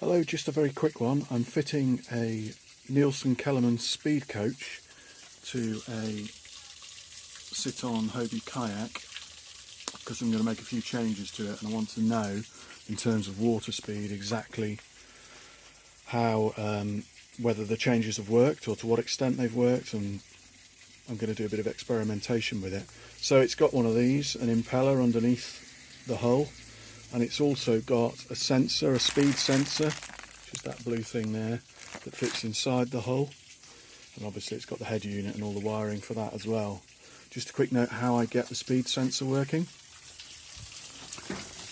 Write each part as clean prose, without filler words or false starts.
Hello, just a very quick one. I'm fitting a Neilsen-Kellerman Speedcoach to a sit-on Hobie kayak because I'm going to make a few changes to it, and I want to know in terms of water speed exactly how whether the changes have worked or to what extent they've worked, and I'm going to do a bit of experimentation with it. So it's got one of these, an impeller underneath the hull, and it's also got a sensor, a speed sensor, which is that blue thing there that fits inside the hull, and obviously it's got the head unit and all the wiring for that as well. Just a quick note how I get the speed sensor working.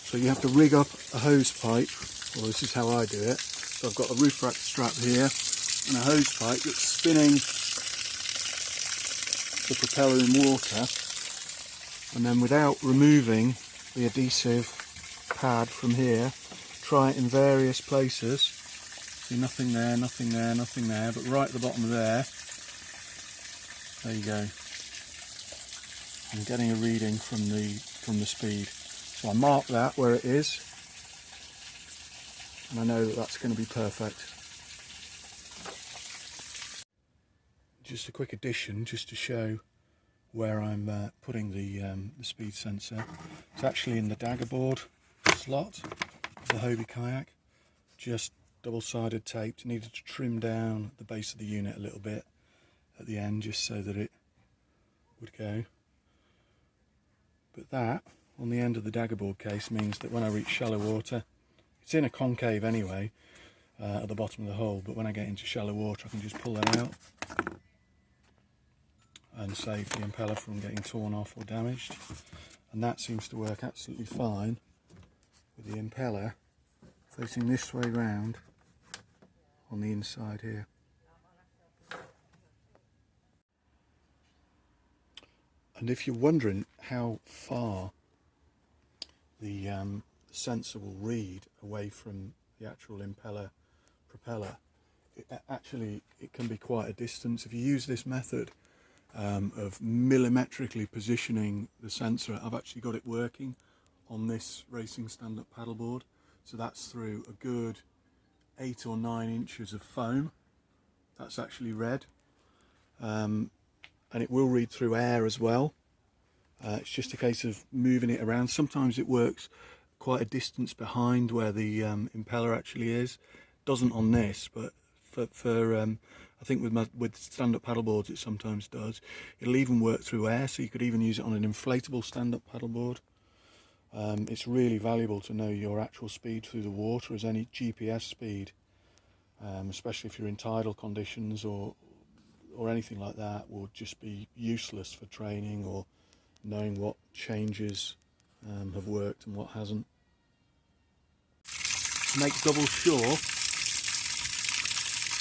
So you have to rig up a hose pipe, well, this is how I do it. So I've got a roof rack strap here and a hose pipe that's spinning the propeller in water, and then without removing the adhesive pad from here, try it in various places. See, nothing there, nothing there, nothing there, but right at the bottom there you go. I'm getting a reading from the speed. So I mark that where it is, and I know that that's going to be perfect. Just a quick addition, just to show where I'm putting the speed sensor. It's actually in the dagger board slot of the Hobie kayak, just double-sided taped. Needed to trim down the base of the unit a little bit at the end just so that it would go. But that on the end of the dagger board case means that when I reach shallow water, it's in a concave anyway at the bottom of the hole, but when I get into shallow water I can just pull that out and save the impeller from getting torn off or damaged. And that seems to work absolutely fine with the impeller facing this way round on the inside here. And if you're wondering how far the sensor will read away from the actual impeller propeller, it can be quite a distance. If you use this method of millimetrically positioning the sensor, I've actually got it working on this racing stand-up paddleboard. So that's through a good 8 or 9 inches of foam. That's actually red. And it will read through air as well. It's just a case of moving it around. Sometimes it works quite a distance behind where the impeller actually is. Doesn't on this, but for I think with stand-up paddleboards it sometimes does. It'll even work through air, so you could even use it on an inflatable stand-up paddleboard. It's really valuable to know your actual speed through the water, as any GPS speed, especially if you're in tidal conditions or anything like that, will just be useless for training or knowing what changes have worked and what hasn't. To make double sure,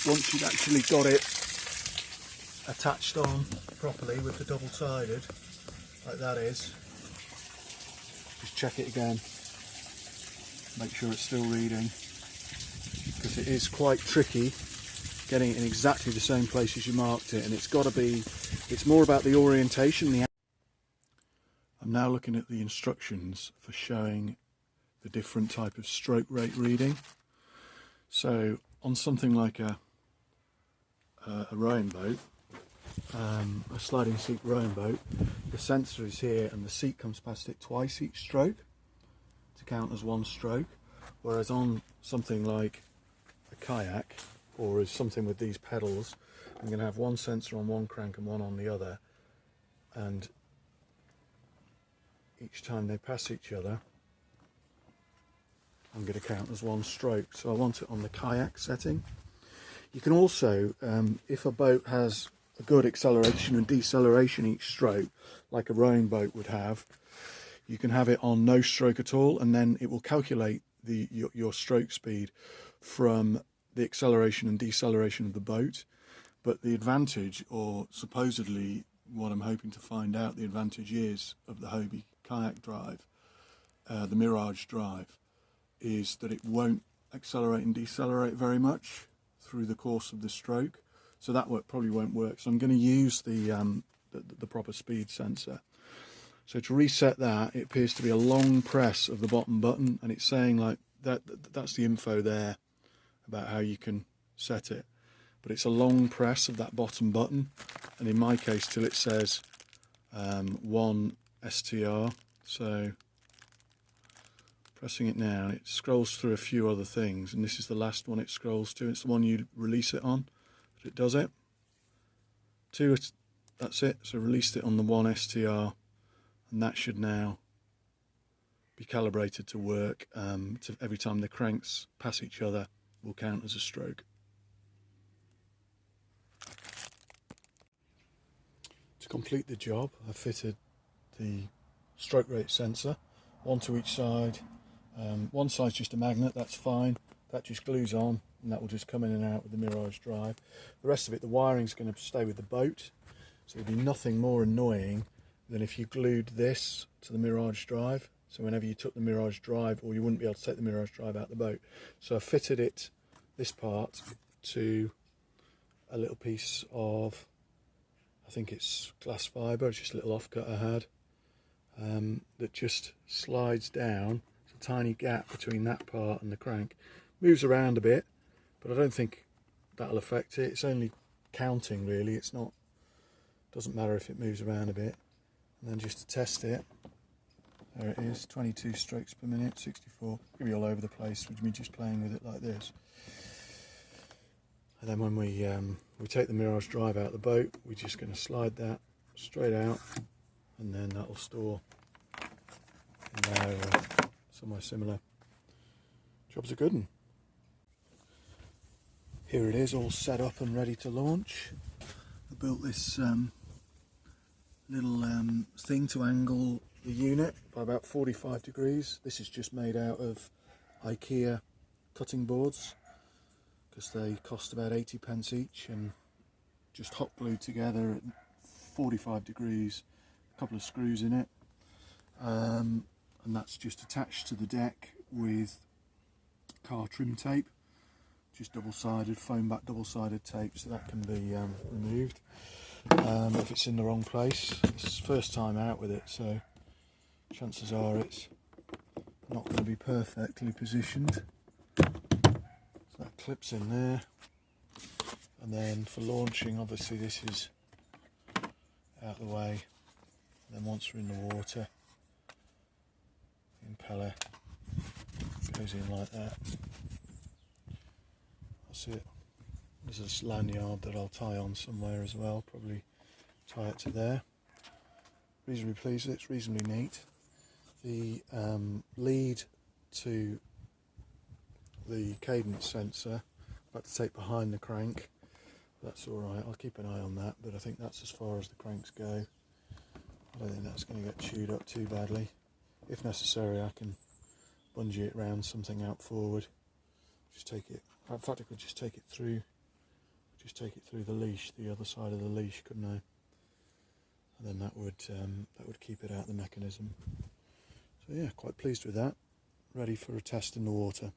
once you've actually got it attached on properly with the double-sided, like that is, just check it again, make sure it's still reading, because it is quite tricky getting it in exactly the same place as you marked it, and it's more about the orientation. I'm now looking at the instructions for showing the different type of stroke rate reading. So on something like a rowing boat, a sliding seat rowing boat, the sensor is here and the seat comes past it twice each stroke to count as one stroke, whereas on something like a kayak or as something with these pedals, I'm going to have one sensor on one crank and one on the other, and each time they pass each other I'm going to count as one stroke. So I want it on the kayak setting. You can also, if a boat has a good acceleration and deceleration each stroke, like a rowing boat would have, you can have it on no stroke at all, and then it will calculate your stroke speed from the acceleration and deceleration of the boat. But the advantage, or supposedly what I'm hoping to find out the advantage is of the Hobie kayak drive, the Mirage drive, is that it won't accelerate and decelerate very much through the course of the stroke, so that probably won't work. So I'm going to use the proper speed sensor. So to reset that, it appears to be a long press of the bottom button, and it's saying like that's the info there about how you can set it, but it's a long press of that bottom button, and in my case till it says 1 STR. So pressing it now, it scrolls through a few other things, and this is the last one it scrolls to. It's the one you release it on, but it does it. 2, that's it. So released it on the 1 STR, and that should now be calibrated to work. To every time the cranks pass each other will count as a stroke. To complete the job, I fitted the stroke rate sensor, one to each side. One side's just a magnet, that's fine. That just glues on, and that will just come in and out with the Mirage drive. The rest of it, the wiring's going to stay with the boat, so there'll be nothing more annoying than if you glued this to the Mirage drive. So whenever you took the Mirage drive, or you wouldn't be able to take the Mirage drive out the boat. So I fitted it, this part, to a little piece of, I think it's glass fibre, it's just a little offcut I had, that just slides down. It's a tiny gap between that part and the crank. Moves around a bit, but I don't think that'll affect it. It's only counting really, it's not, doesn't matter if it moves around a bit. And then just to test it, there it is, 22 strokes per minute, 64. Give me all over the place with me just playing with it like this. And then when we take the Mirage drive out of the boat, we're just going to slide that straight out, and then that'll store in there or somewhere similar. Job's a good one. Here it is, all set up and ready to launch. I built this little thing to angle the unit by about 45 degrees. This is just made out of IKEA cutting boards, because they cost about 80p each, and just hot glued together at 45 degrees, a couple of screws in it, and that's just attached to the deck with car trim tape, just double-sided, foam back double-sided tape, so that can be removed if it's in the wrong place. It's first time out with it, so chances are it's not going to be perfectly positioned. So that clips in there, and then for launching, obviously this is out of the way, and then once we're in the water, the impeller goes in like that. That's it. There's a lanyard that I'll tie on somewhere as well, probably tie it to there. Reasonably pleased with it, it's reasonably neat. The lead to the cadence sensor, I've had to take behind the crank. That's alright, I'll keep an eye on that, but I think that's as far as the cranks go. I don't think that's going to get chewed up too badly. If necessary, I can bungee it round something out forward. Just take it, in fact I could just take it through the leash, the other side of the leash, couldn't I? And then that would keep it out of the mechanism. So yeah, quite pleased with that. Ready for a test in the water.